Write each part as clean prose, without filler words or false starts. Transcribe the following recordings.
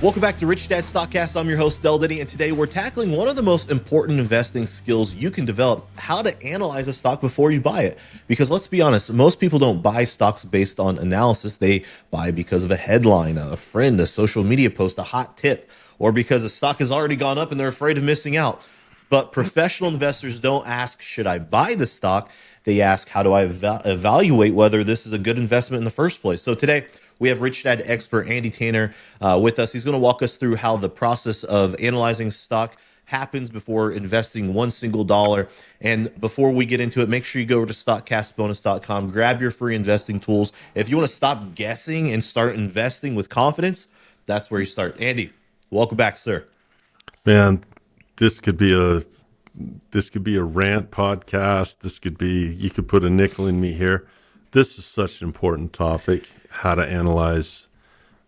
Welcome back to Rich Dad Stockcast. I'm your host, Denney, and today we're tackling one of the most important investing skills you can develop, how to analyze a stock before you buy it. Because let's be honest, most people don't buy stocks based on analysis. They buy because of a headline, a friend, a social media post, a hot tip, or because a stock has already gone up and they're afraid of missing out. But professional investors don't ask, should I buy the stock? They ask, how do I evaluate whether this is a good investment in the first place? So today, we have Rich Dad expert Andy Tanner with us. He's going to walk us through how the process of analyzing stock happens before investing one single dollar. And before we get into it, make sure you go over to stockcastbonus.com, grab your free investing tools. If you want to stop guessing and start investing with confidence, that's where you start. Andy, welcome back, sir. Man, this could be a rant podcast. You could put a nickel in me here. This is such an important topic, how to analyze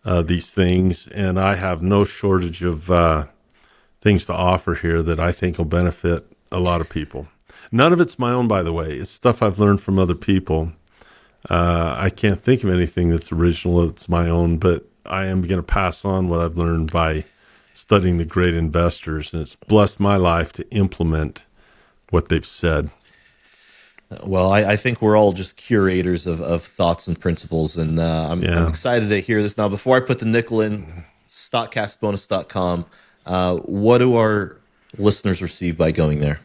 these things. And I have no shortage of things to offer here that I think will benefit a lot of people. None of it's my own, by the way. It's stuff I've learned from other people. I can't think of anything that's original, that's my own, but I am going to pass on what I've learned by studying the great investors. And it's blessed my life to implement what they've said. Well, I think we're all just curators of thoughts and principles, and I'm excited to hear this. Now, before I put the nickel in, stockcastbonus.com, what do our listeners receive by going there?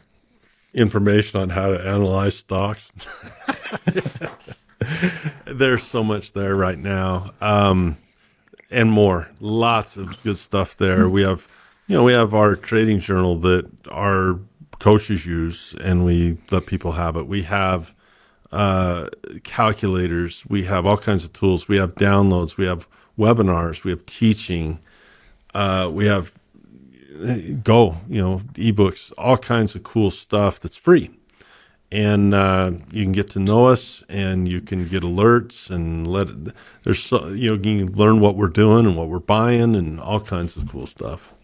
Information on how to analyze stocks. There's so much there right now, and more. Lots of good stuff there. We have our trading journal that our coaches use, and we let people have it. We have calculators. We have all kinds of tools. We have downloads. We have webinars. We have teaching. We have ebooks, all kinds of cool stuff that's free. And you can get to know us, and you can get alerts, and you can learn what we're doing and what we're buying, and all kinds of cool stuff.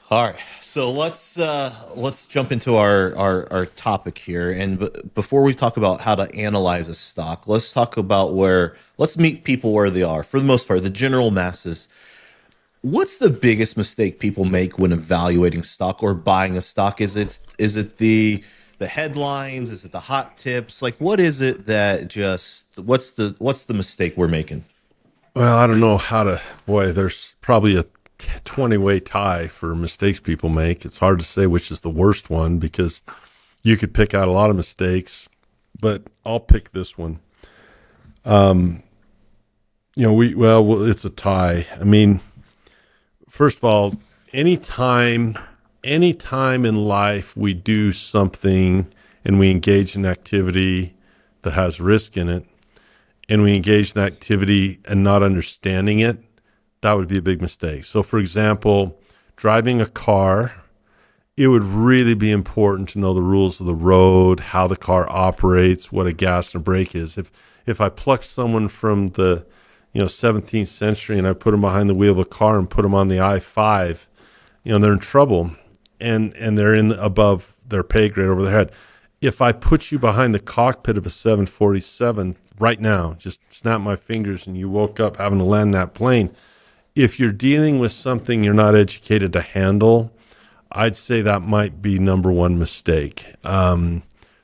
All right, so let's jump into our topic here. And before we talk about how to analyze a stock, let's talk about let's meet people where they are. For the most part, the general masses. What's the biggest mistake people make when evaluating stock or buying a stock? Is it the headlines? Is it the hot tips? Like, what is it that what's the mistake we're making? Well, I don't know there's probably a 20-way tie for mistakes people make. It's hard to say which is the worst one because you could pick out a lot of mistakes, but I'll pick this one. It's a tie. I mean, first of all, anytime in life we do something and we engage in activity that has risk in it, and we engage in activity and not understanding it, that would be a big mistake. So, for example, driving a car, it would really be important to know the rules of the road, how the car operates, what a gas and a brake is. If I plucked someone from the 17th century and I put them behind the wheel of a car and put them on the I-5, they're in trouble, and they're above their pay grade over their head. If I put you behind the cockpit of a 747 right now, just snap my fingers and you woke up having to land that plane, if you're dealing with something you're not educated to handle, I'd say that might be number one mistake.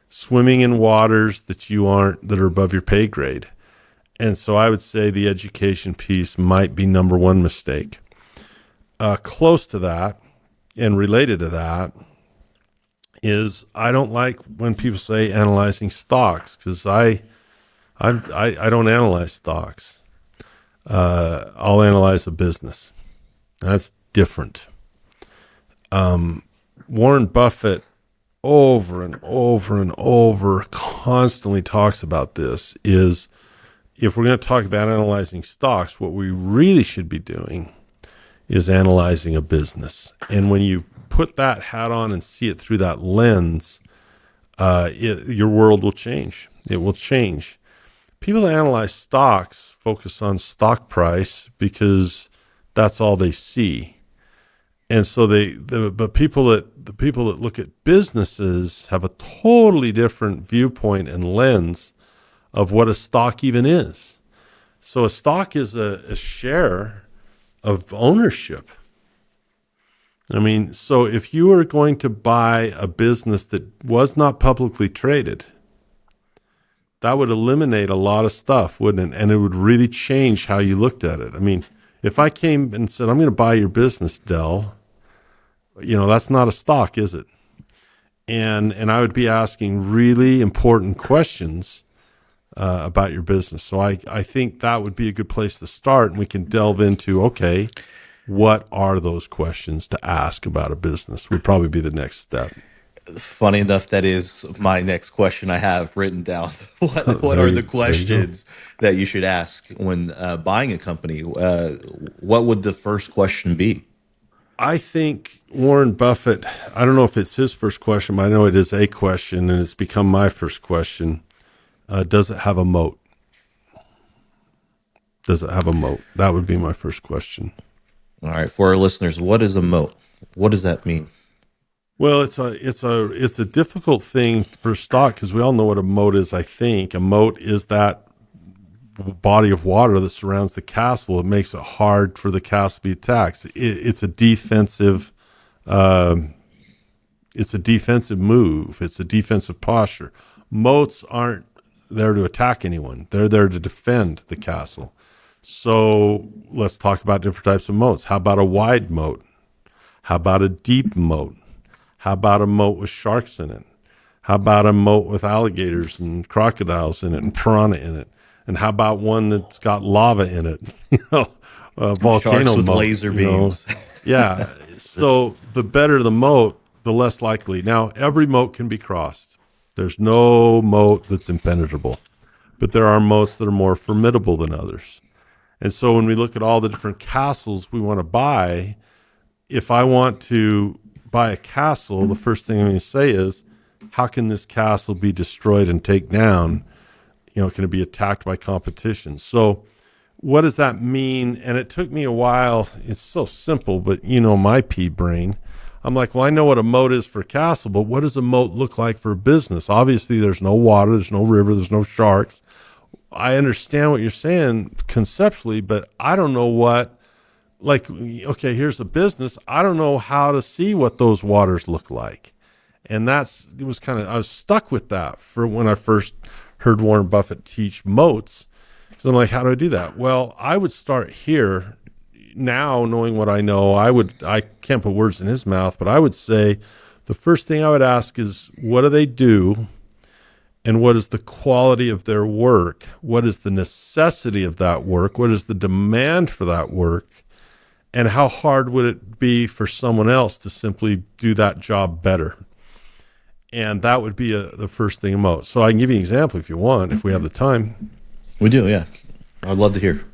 Swimming in waters that are above your pay grade. And so I would say the education piece might be number one mistake. Close to that and related to that is I don't like when people say analyzing stocks, because I don't analyze stocks. I'll analyze a business. That's different. Warren Buffett over and over and over constantly talks about this is if we're going to talk about analyzing stocks, what we really should be doing is analyzing a business. And when you put that hat on and see it through that lens, your world will change. It will change. People that analyze stocks focus on stock price because that's all they see. And so the people that look at businesses have a totally different viewpoint and lens of what a stock even is. So a stock is a share of ownership. I mean, so if you were going to buy a business that was not publicly traded, that would eliminate a lot of stuff, wouldn't it? And it would really change how you looked at it. I mean, if I came and said, I'm going to buy your business, Dell, that's not a stock, is it? And I would be asking really important questions about your business. So I think that would be a good place to start, and we can delve into, okay, what are those questions to ask about a business would probably be the next step. Funny enough, that is my next question I have written down. What are the questions that you should ask when buying a company? What would the first question be? I think Warren Buffett, I don't know if it's his first question, but I know it is a question, and it's become my first question. Does it have a moat? Does it have a moat? That would be my first question. All right, for our listeners, what is a moat? What does that mean? Well, it's a difficult thing for stock because we all know what a moat is. I think a moat is that body of water that surrounds the castle. It makes it hard for the castle to be attacked. It's a defensive. It's a defensive move. It's a defensive posture. Moats aren't there to attack anyone. They're there to defend the castle. So let's talk about different types of moats. How about a wide moat? How about a deep moat? How about a moat with sharks in it? How about a moat with alligators and crocodiles in it and piranha in it? And how about one that's got lava in it? A volcano Sharks with moat, laser beams. Yeah. So the better the moat, the less likely. Now, every moat can be crossed. There's no moat that's impenetrable. But there are moats that are more formidable than others. And so when we look at all the different castles we want to buy, if I want to buy a castle, the first thing I'm going to say is, how can this castle be destroyed and taken down? Can it be attacked by competition? So what does that mean? And it took me a while. It's so simple, but my pea brain. I'm like, well, I know what a moat is for a castle, but what does a moat look like for a business? Obviously, there's no water, there's no river, there's no sharks. I understand what you're saying conceptually, but I don't know okay, here's a business. I don't know how to see what those waters look like. And I was stuck with that for when I first heard Warren Buffett teach moats. So I'm like, how do I do that? Well, I would start here. Now, knowing what I know, I can't put words in his mouth, but I would say the first thing I would ask is, what do they do? And what is the quality of their work? What is the necessity of that work? What is the demand for that work? And how hard would it be for someone else to simply do that job better? And that would be the first thing about. So I can give you an example if you want, if we have the time. We do, yeah. I'd love to hear.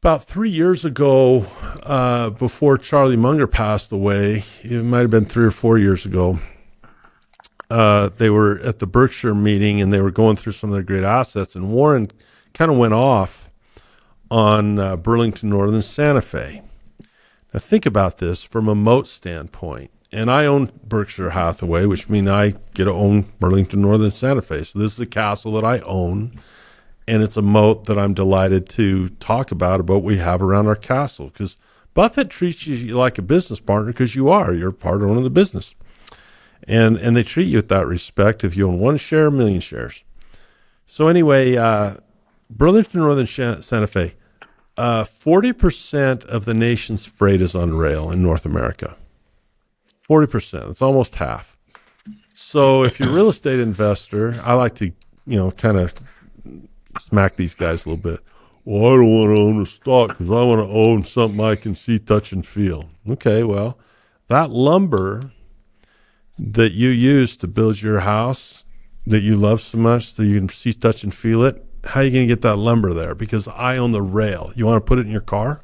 About 3 years ago, before Charlie Munger passed away, it might have been 3 or 4 years ago, they were at the Berkshire meeting and they were going through some of their great assets, and Warren kind of went off on Burlington Northern Santa Fe. Now think about this from a moat standpoint. And I own Berkshire Hathaway, which means I get to own Burlington Northern Santa Fe. So this is a castle that I own, and it's a moat that I'm delighted to talk about what we have around our castle. Because Buffett treats you like a business partner because you're part owner of the business. And they treat you with that respect if you own one share, a million shares. So anyway, Burlington Northern Santa Fe, 40% of the nation's freight is on rail in North America. 40%. It's almost half. So if you're a real estate investor, I like to, kind of smack these guys a little bit. Well, I don't want to own a stock because I want to own something I can see, touch, and feel. Okay, well, that lumber that you use to build your house that you love so much that you can see, touch, and feel it, how are you going to get that lumber there? Because I own the rail. You want to put it in your car?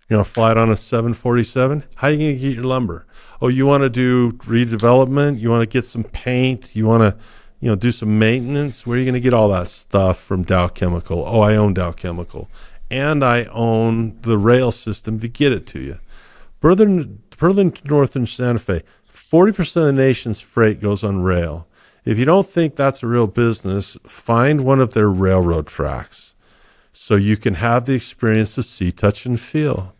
You want to fly it on a 747? How are you going to get your lumber? Oh, you want to do redevelopment? You want to get some paint? You want to, do some maintenance? Where are you going to get all that stuff from Dow Chemical? Oh, I own Dow Chemical. And I own the rail system to get it to you. Burlington Northern Santa Fe, 40% of the nation's freight goes on rail. If you don't think that's a real business, find one of their railroad tracks. so you can have the experience of see, touch, and feel.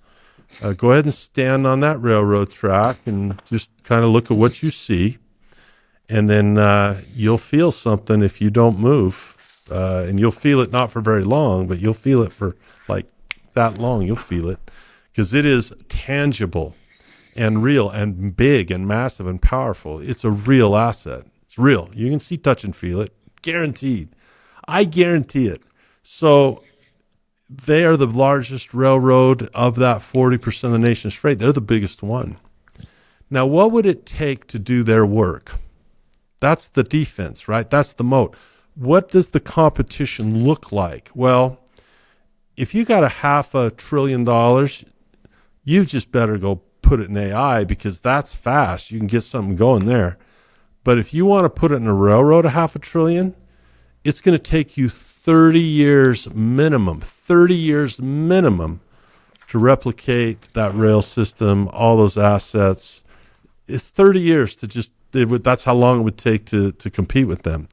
Go ahead and stand on that railroad track and just kind of look at what you see. And then you'll feel something if you don't move. And you'll feel it not for very long, but you'll feel it for like that long. You'll feel it because it is tangible and real and big and massive and powerful. It's a real asset. It's real. You can see, touch, and feel it. Guaranteed. I guarantee it. So they are the largest railroad of that 40% of the nation's freight. They're the biggest one. Now, what would it take to do their work? That's the defense, right? That's the moat. What does the competition look like? Well, if you got $500 billion, you just better go put it in AI because that's fast. You can get something going there. But if you want to put it in a railroad, $500 billion, it's going to take you 30 years minimum to replicate that rail system, all those assets. It's 30 years to just, that's how long it would take to compete with them.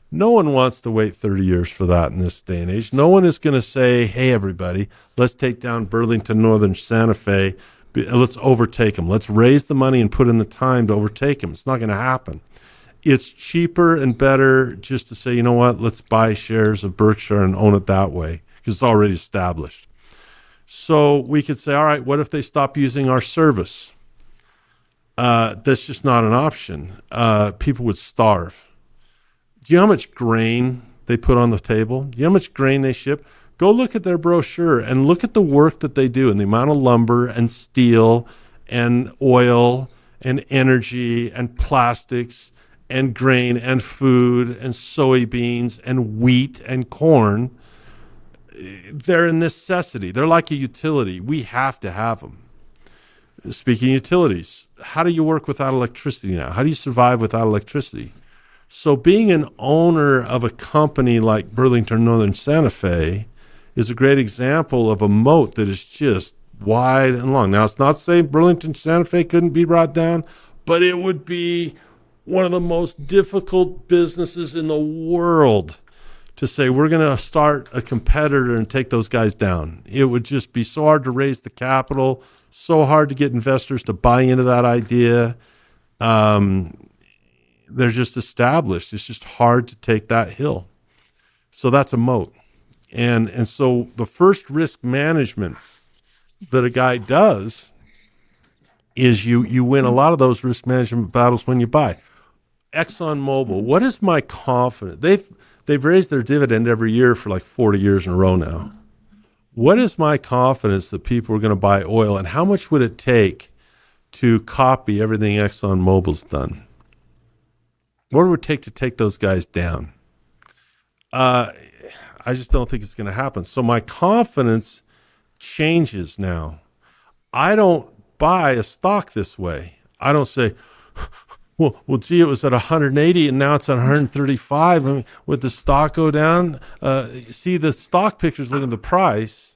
No one wants to wait 30 years for that in this day and age. No one is going to say, hey, everybody, let's take down Burlington Northern Santa Fe. Let's overtake them. Let's raise the money and put in the time to overtake them. It's not going to happen. It's cheaper and better just to say, you know what, let's buy shares of Berkshire and own it that way because it's already established. So we could say, all right, what if they stop using our service? That's just not an option. People would starve. Do you know how much grain they put on the table? Do you know how much grain they ship? Go look at their brochure and look at the work that they do and the amount of lumber and steel and oil and energy and plastics and grain and food and soybeans and wheat and corn. They're a necessity. They're like a utility. We have to have them. Speaking of utilities, how do you work without electricity now? How do you survive without electricity? So being an owner of a company like Burlington Northern Santa Fe is a great example of a moat that is just wide and long. Now, it's not saying Burlington Santa Fe couldn't be brought down, but it would be one of the most difficult businesses in the world to say we're going to start a competitor and take those guys down. It would just be so hard to raise the capital, so hard to get investors to buy into that idea. They're just established. It's just hard to take that hill. So that's a moat. And so the first risk management that a guy does is you win a lot of those risk management battles when you buy. ExxonMobil, what is my confidence? They've raised their dividend every year for like 40 years in a row now. What is my confidence that people are going to buy oil, and how much would it take to copy everything ExxonMobil's done? What would it take to take those guys down? I just don't think it's going to happen. So my confidence changes now. I don't buy a stock this way. I don't say, well, gee, it was at 180 and now it's at 135. I mean, would the stock go down? See the stock pictures, look at the price.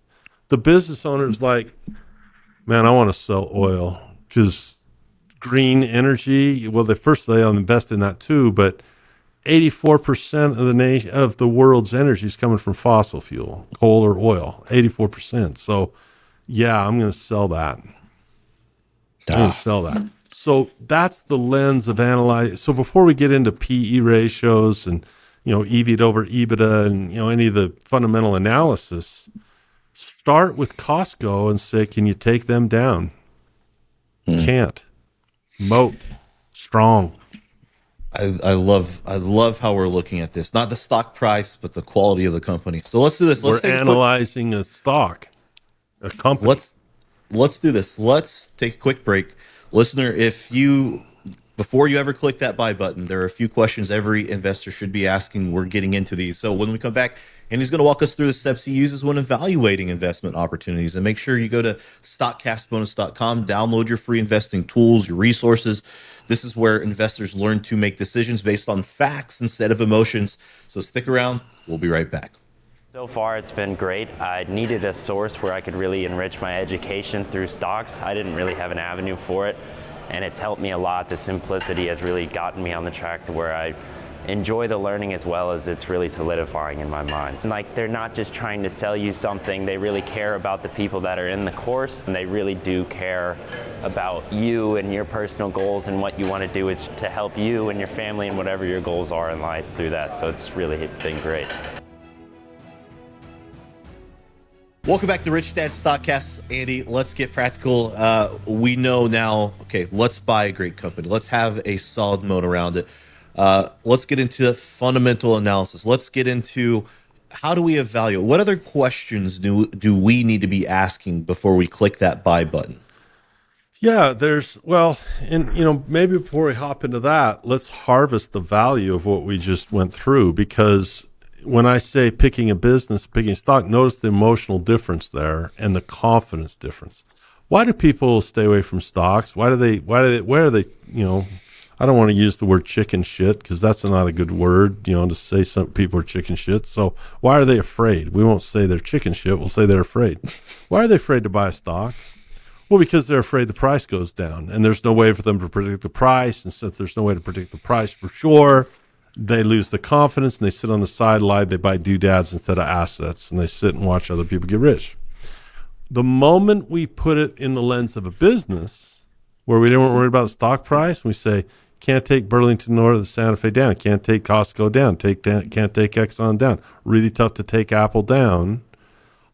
The business owner's like, man, I want to sell oil because green energy, well, they'll invest in that too, but 84% of the world's energy is coming from fossil fuel, coal or oil, 84%. So, yeah, I'm going to sell that. I'm going to sell that. So that's the lens of analyze. So before we get into PE ratios and, EV over EBITDA and, any of the fundamental analysis, start with Costco and say, can you take them down? Can't. Moat. Strong. I love how we're looking at this. Not the stock price, but the quality of the company. So let's do this. We're analyzing a stock, a company. Let's do this. Let's take a quick break. Listener, before you ever click that buy button, there are a few questions every investor should be asking. We're getting into these. So when we come back, Andy's going to walk us through the steps he uses when evaluating investment opportunities. And make sure you go to stockcastbonus.com, download your free investing tools, your resources. This is where investors learn to make decisions based on facts instead of emotions. So stick around. We'll be right back. So far, it's been great. I needed a source where I could really enrich my education through stocks. I didn't really have an avenue for it, and it's helped me a lot. The simplicity has really gotten me on the track to where I enjoy the learning as well as it's really solidifying in my mind. And like, they're not just trying to sell you something, they really care about the people that are in the course, and they really do care about you and your personal goals, and what you want to do is to help you and your family and whatever your goals are in life through that. So it's really been great. Welcome back to Rich Dad Stockcast. Andy, let's get practical. We know now, okay, let's buy a great company. Let's have a solid moat around it. Let's get into fundamental analysis. Let's get into how do we evaluate? What other questions do we need to be asking before we click that buy button? Yeah, maybe before we hop into that, let's harvest the value of what we just went through, because when I say picking a business, picking a stock, notice the emotional difference there and the confidence difference. Why do people stay away from stocks? Where are they, I don't want to use the word chicken shit, because that's not a good word, to say some people are chicken shit. So why are they afraid? We won't say they're chicken shit. We'll say they're afraid. Why are they afraid to buy a stock? Well, because they're afraid the price goes down, and there's no way for them to predict the price. And since there's no way to predict the price for sure, they lose the confidence, and they sit on the sideline. They buy doodads instead of assets, and they sit and watch other people get rich. The moment we put it in the lens of a business where we don't worry about the stock price, we say, can't take Burlington Northern or Santa Fe down, can't take Costco down, can't take Exxon down, really tough to take Apple down.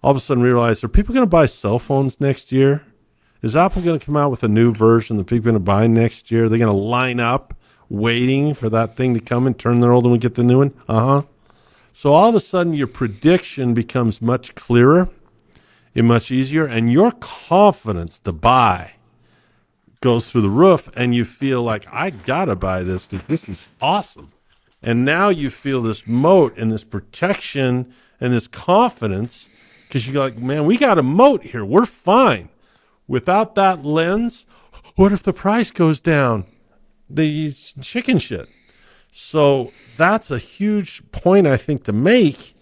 All of a sudden we realize, are people going to buy cell phones next year? Is Apple going to come out with a new version that people are going to buy next year? Are they going to line up waiting for that thing to come and turn their old one and get the new one? So all of a sudden your prediction becomes much clearer and much easier, and your confidence to buy goes through the roof, and you feel like, I got to buy this because this is awesome. And now you feel this moat and this protection and this confidence, because you're like, man, we got a moat here. We're fine. Without that lens, what if the price goes down? The chicken shit. So that's a huge point, I think, to make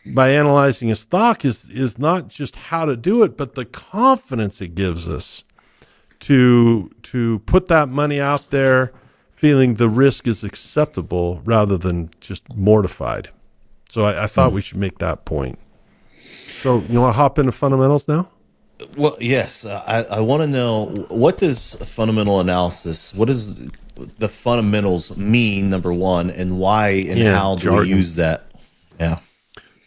by analyzing a stock is not just how to do it, but the confidence it gives us to put that money out there feeling the risk is acceptable rather than just mortified. So I thought we should make that point. So you want to hop into fundamentals now? Well, yes. I want to know, what does fundamental analysis, what does the fundamentals mean, number one, and why and how do we use that? Yeah.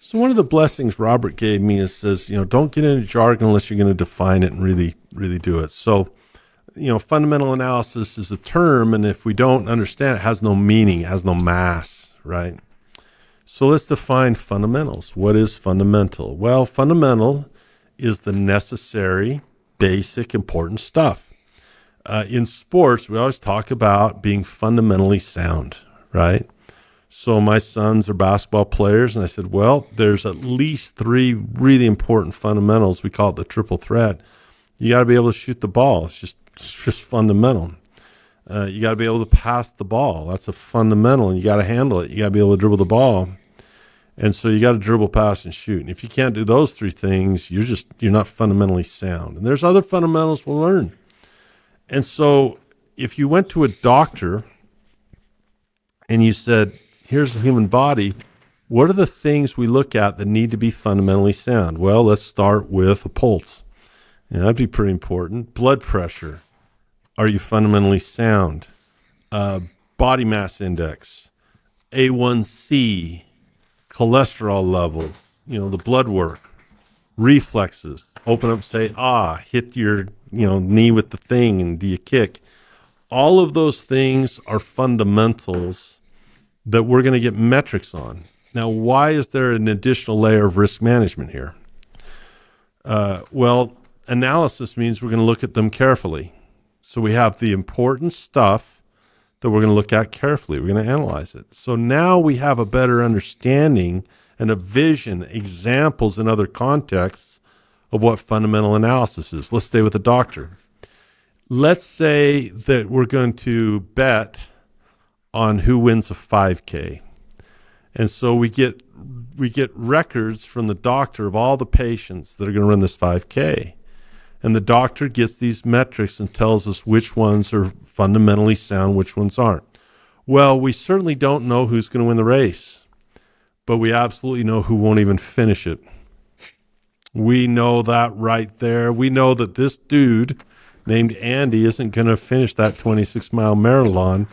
So one of the blessings Robert gave me says, don't get into jargon unless you're going to define it and really, really do it. So, fundamental analysis is a term, and if we don't understand it, has no meaning, it has no mass, right? So let's define fundamentals. What is fundamental? Well, fundamental is the necessary, basic, important stuff. In sports, we always talk about being fundamentally sound, right? So my sons are basketball players, and I said, well, there's at least 3 really important fundamentals. We call it the triple threat. You got to be able to shoot the ball. It's just fundamental. You got to be able to pass the ball. That's a fundamental, and you got to handle it. You got to be able to dribble the ball. And so you got to dribble, pass, and shoot. And if you can't do those 3 things, you're not fundamentally sound. And there's other fundamentals we'll learn. And so if you went to a doctor and you said, here's the human body, what are the things we look at that need to be fundamentally sound? Well, let's start with a pulse. That'd be pretty important. Blood pressure. Are you fundamentally sound? Body mass index, A1C, cholesterol level, the blood work, reflexes, open up, say, hit your, knee with the thing, and do you kick? All of those things are fundamentals that we're going to get metrics on. Now, why is there an additional layer of risk management here? Well, analysis means we're going to look at them carefully. So we have the important stuff that we're going to look at carefully. We're going to analyze it. So now we have a better understanding and a vision, examples in other contexts of what fundamental analysis is. Let's stay with the doctor. Let's say that we're going to bet on who wins a 5K. And so we get records from the doctor of all the patients that are going to run this 5K. And the doctor gets these metrics and tells us which ones are fundamentally sound, which ones aren't. Well, we certainly don't know who's going to win the race, but we absolutely know who won't even finish it. We know that right there. We know that this dude named Andy isn't going to finish that 26-mile marathon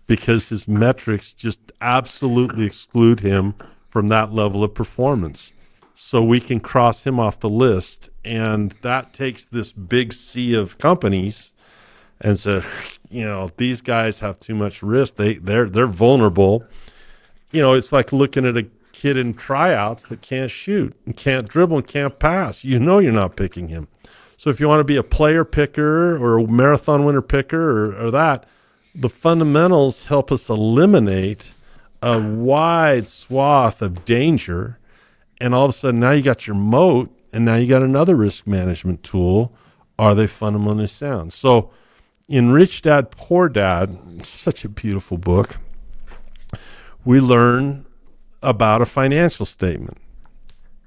because his metrics just absolutely exclude him from that level of performance. So we can cross him off the list, and that takes this big sea of companies and say, these guys have too much risk. They're vulnerable. It's like looking at a kid in tryouts that can't shoot and can't dribble and can't pass. You're not picking him. So if you want to be a player picker or a marathon winner picker or that, the fundamentals help us eliminate a wide swath of danger. And all of a sudden now you got your moat, and now you got another risk management tool. Are they fundamentally sound? So in Rich Dad, Poor Dad, such a beautiful book, we learn about a financial statement,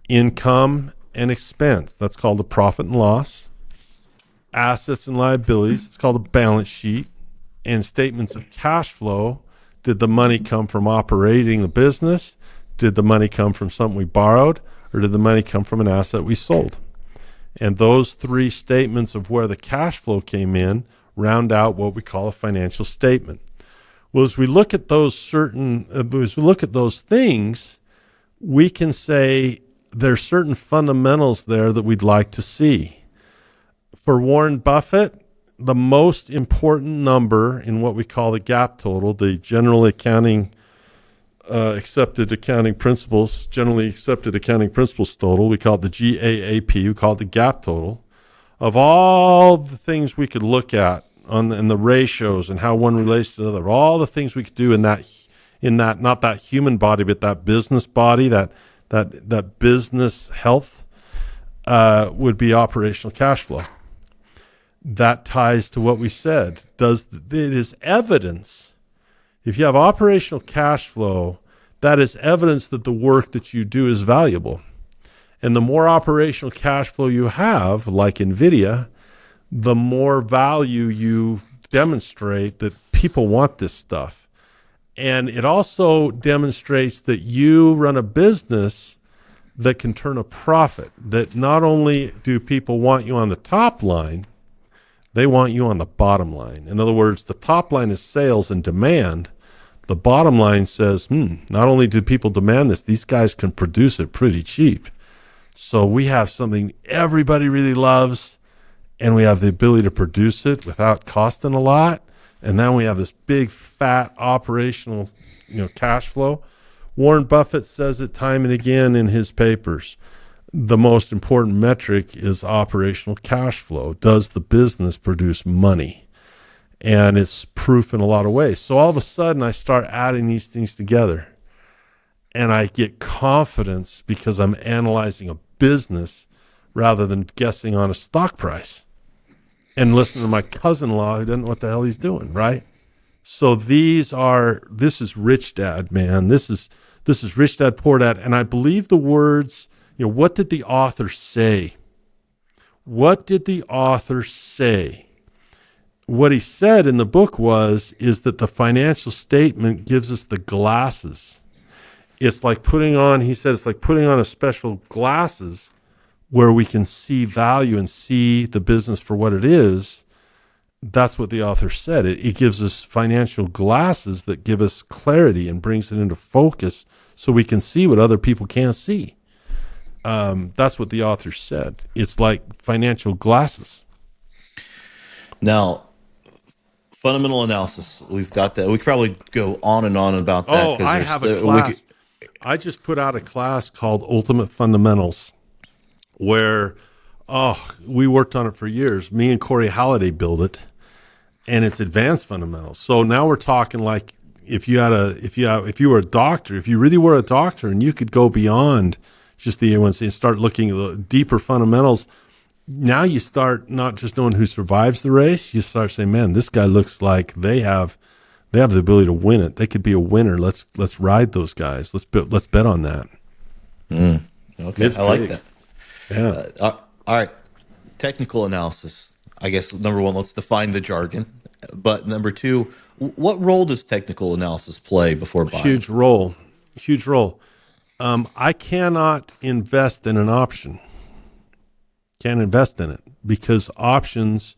income and expense. That's called a profit and loss. Assets and liabilities. It's called a balance sheet. And statements of cash flow. Did the money come from operating the business? Did the money come from something we borrowed? Or did the money come from an asset we sold? And those three statements of where the cash flow came in round out what we call a financial statement. Well, as we look at those things, we can say there's certain fundamentals there that we'd like to see. For Warren Buffett, the most important number in what we call the gap total, the generally accepted accounting principles total, we call it the GAAP, we call it the gap total. Of all the things we could look at and the ratios and how one relates to another, all the things we could do in that not that human body, but that business body, that business health, would be operational cash flow. That ties to what we said. It is evidence. If you have operational cash flow, that is evidence that the work that you do is valuable. And the more operational cash flow you have, like NVIDIA, the more value you demonstrate that people want this stuff. And it also demonstrates that you run a business that can turn a profit, that not only do people want you on the top line, they want you on the bottom line. In other words, the top line is sales and demand. The bottom line says, not only do people demand this, these guys can produce it pretty cheap. So we have something everybody really loves, and we have the ability to produce it without costing a lot. And then we have this big, fat operational, cash flow. Warren Buffett says it time and again in his papers. The most important metric is operational cash flow. Does the business produce money? And it's proof in a lot of ways. So all of a sudden I start adding these things together, and I get confidence because I'm analyzing a business rather than guessing on a stock price and listening to my cousin-in-law who doesn't know what the hell he's doing, right? So this is Rich Dad, man. This is Rich Dad, Poor Dad. And I believe the words, what did the author say? What did the author say? What he said in the book is that the financial statement gives us the glasses. It's like putting on a special glasses where we can see value and see the business for what it is. That's what the author said. It gives us financial glasses that give us clarity and brings it into focus so we can see what other people can't see. That's what the author said. It's like financial glasses. Now, fundamental analysis, we've got that. We could probably go on and on about that. Oh, I have a class. I just put out a class called Ultimate Fundamentals where, we worked on it for years. Me and Corey Halliday built it, and it's advanced fundamentals. So now we're talking like if you were a doctor, if you really were a doctor and you could go beyond just the A1C and start looking at the deeper fundamentals. Now you start not just knowing who survives the race, you start saying, man, this guy looks like they have the ability to win it. They could be a winner. Let's ride those guys. Let's bet on that. Okay, I like that. Yeah. All right. Technical analysis. I guess number one, let's define the jargon. But number two, What role does technical analysis play before buying? Huge role. Huge role. I cannot invest in an option. Can't invest in it because options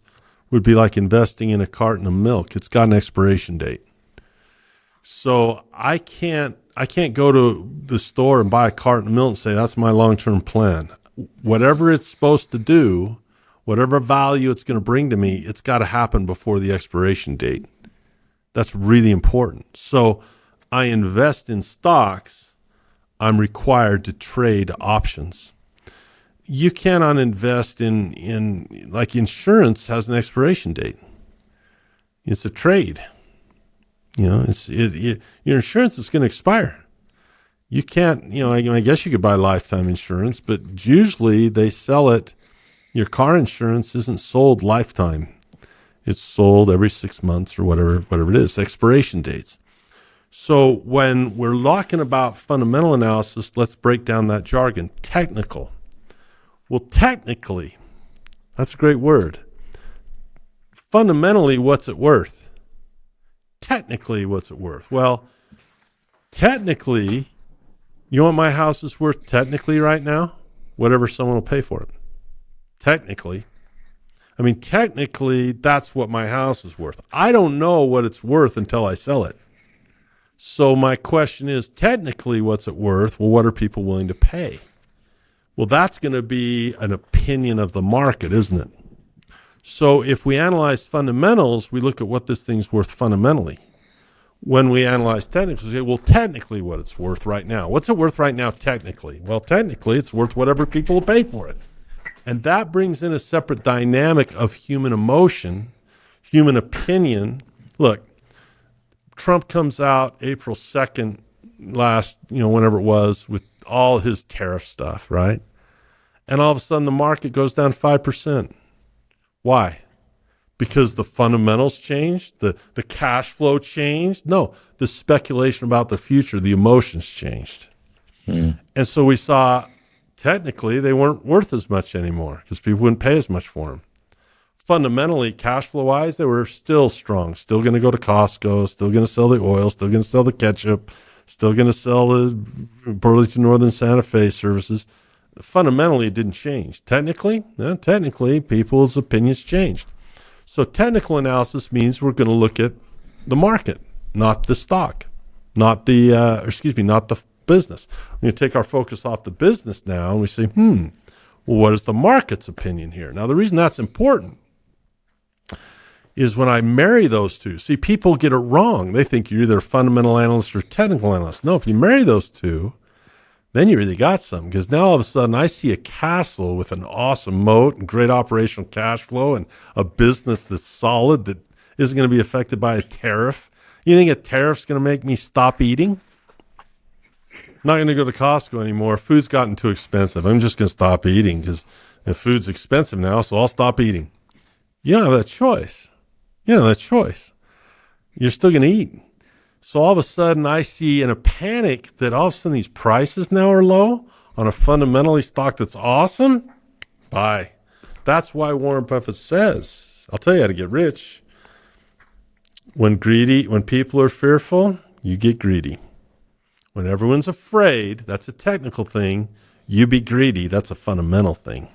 would be like investing in a carton of milk. It's got an expiration date. So I can't go to the store and buy a carton of milk and say that's my long-term plan. Whatever it's supposed to do, whatever value it's going to bring to me, it's got to happen before the expiration date. That's really important. So I invest in stocks. I'm required to trade options. You cannot invest in like insurance has an expiration date. It's a trade. You know, your insurance is going to expire. You can't, I guess you could buy lifetime insurance, but usually they sell it. Your car insurance isn't sold lifetime. It's sold every 6 months or whatever it is, expiration dates. So when we're talking about fundamental analysis, let's break down that jargon. Technical. Well, technically, that's a great word. Fundamentally, what's it worth? Technically, what's it worth? Well, technically, you know what my house is worth technically right now? Whatever someone will pay for it. Technically. I mean, technically, that's what my house is worth. I don't know what it's worth until I sell it. So my question is, technically, what's it worth? Well, what are people willing to pay? Well, that's going to be an opinion of the market, isn't it? So if we analyze fundamentals, we look at what this thing's worth fundamentally. When we analyze technicals, we say, well, technically what it's worth right now. What's it worth right now technically? Well, technically, it's worth whatever people will pay for it. And that brings in a separate dynamic of human emotion, human opinion. Look, Trump comes out April 2nd last, whenever it was, with all his tariff stuff, right? And all of a sudden the market goes down 5%. Why? Because the fundamentals changed? The cash flow changed? No, the speculation about the future, the emotions changed. And so we saw technically they weren't worth as much anymore because people wouldn't pay as much for them. Fundamentally, cash flow wise, they were still strong, still going to go to Costco, still going to sell the oil, still going to sell the ketchup, still going to sell the Burlington Northern Santa Fe services. Fundamentally, it didn't change. Technically, people's opinions changed. So technical analysis means we're going to look at the market, not the stock, not the business. We're going to take our focus off the business now and we say, well, what is the market's opinion here? Now, the reason that's important is when I marry those two. See, people get it wrong. They think you're either a fundamental analyst or technical analyst. No, if you marry those two, then you really got some. Because now all of a sudden I see a castle with an awesome moat and great operational cash flow and a business that's solid that isn't going to be affected by a tariff. You think a tariff's going to make me stop eating? I'm not going to go to Costco anymore. Food's gotten too expensive. I'm just going to stop eating because food's expensive now, so I'll stop eating. You don't have that choice. You're still going to eat. So all of a sudden I see in a panic that all of a sudden these prices now are low on a fundamentally stock that's awesome. Buy. That's why Warren Buffett says, I'll tell you how to get rich. When people are fearful, you get greedy. When everyone's afraid, that's a technical thing. You be greedy, that's a fundamental thing.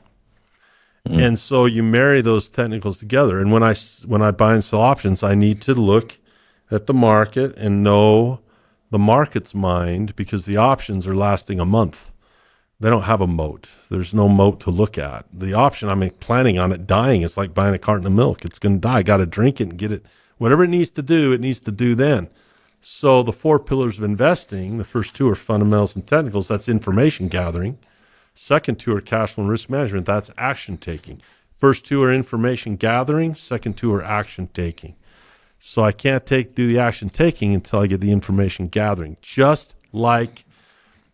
And so you marry those technicals together. And when I buy and sell options, I need to look at the market and know the market's mind because the options are lasting a month. They don't have a moat. There's no moat to look at. The option, I'm planning on it dying. It's like buying a carton of milk. It's going to die. I got to drink it and get it. Whatever it needs to do then. So the 4 pillars of investing, the first 2 are fundamentals and technicals. That's information gathering. Second 2 are cash flow and risk management. That's action taking. First 2 are information gathering. Second 2 are action taking. So I can't do the action taking until I get the information gathering. Just like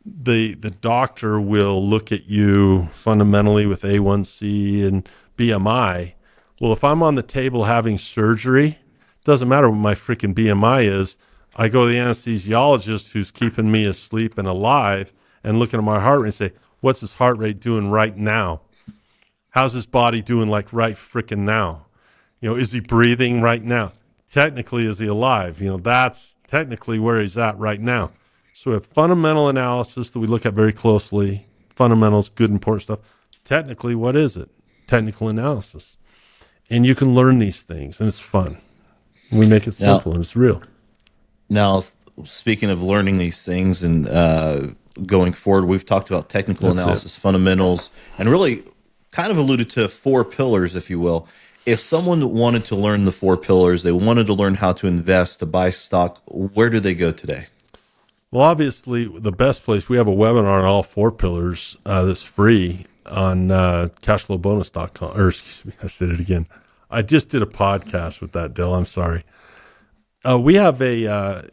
the doctor will look at you fundamentally with A1C and BMI. Well, if I'm on the table having surgery, it doesn't matter what my freaking BMI is. I go to the anesthesiologist who's keeping me asleep and alive and looking at my heart rate and say, what's his heart rate doing right now? How's his body doing like right freaking now? Is he breathing right now? technically, is he alive? That's technically where he's at right now. So we have fundamental analysis that we look at very closely. Fundamentals, good, important stuff. Technically, what is it? Technical analysis. And you can learn these things, and it's fun. We make it simple, and it's real. Now, speaking of learning these things and going forward, we've talked about technical analysis, fundamentals, and really kind of alluded to 4 pillars, if you will. If someone wanted to learn the 4 pillars, they wanted to learn how to invest, to buy stock, where do they go today? Well, obviously, the best place, we have a webinar on all 4 pillars that's free on cashflowbonus.com. Or excuse me, I said it again. I just did a podcast with that, Dell. I'm sorry. We have on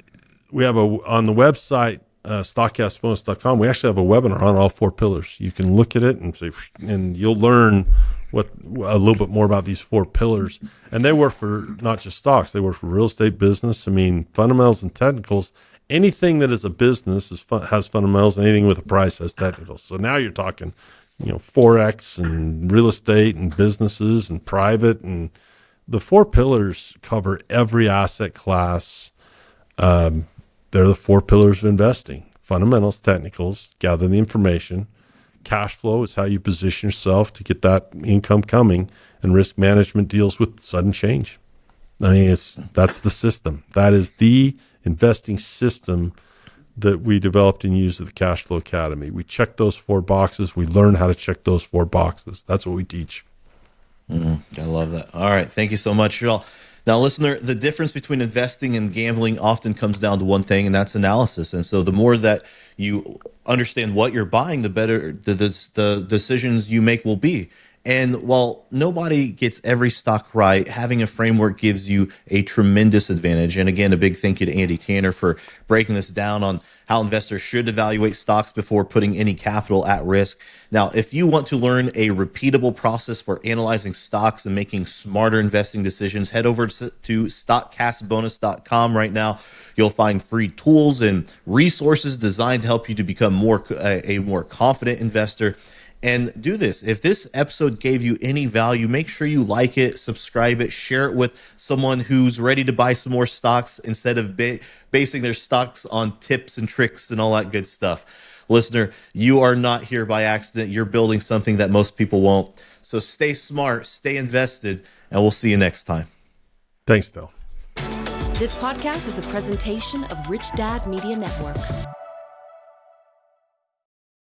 the website, stockcastbonus.com, we actually have a webinar on all 4 pillars. You can look at it and you'll learn a little bit more about these 4 pillars. And they work for not just stocks, they work for real estate, business. I mean, fundamentals and technicals. Anything that is a business has fundamentals, and anything with a price has technicals. So now you're talking, Forex and real estate and businesses and private, and the 4 pillars cover every asset class. They're the 4 pillars of investing: fundamentals, technicals, gather the information. Cash flow is how you position yourself to get that income coming, and risk management deals with sudden change. I mean, that's the system. That is the investing system that we developed and used at the Cash Flow Academy. We check those 4 boxes. We learn how to check those 4 boxes. That's what we teach. I love that. All right. Thank you so much, y'all. Now, listener, the difference between investing and gambling often comes down to one thing, and that's analysis. And so the more that you understand what you're buying, the better the decisions you make will be. And while nobody gets every stock right, having a framework gives you a tremendous advantage. And again, a big thank you to Andy Tanner for breaking this down on how investors should evaluate stocks before putting any capital at risk. Now, if you want to learn a repeatable process for analyzing stocks and making smarter investing decisions, head over to stockcastbonus.com right now. You'll find free tools and resources designed to help you to become a more confident investor. And do this. If this episode gave you any value, make sure you like it, subscribe it, share it with someone who's ready to buy some more stocks instead of basing their stocks on tips and tricks and all that good stuff. Listener, you are not here by accident. You're building something that most people won't. So stay smart, stay invested, and we'll see you next time. Thanks, Del. This podcast is a presentation of Rich Dad Media Network.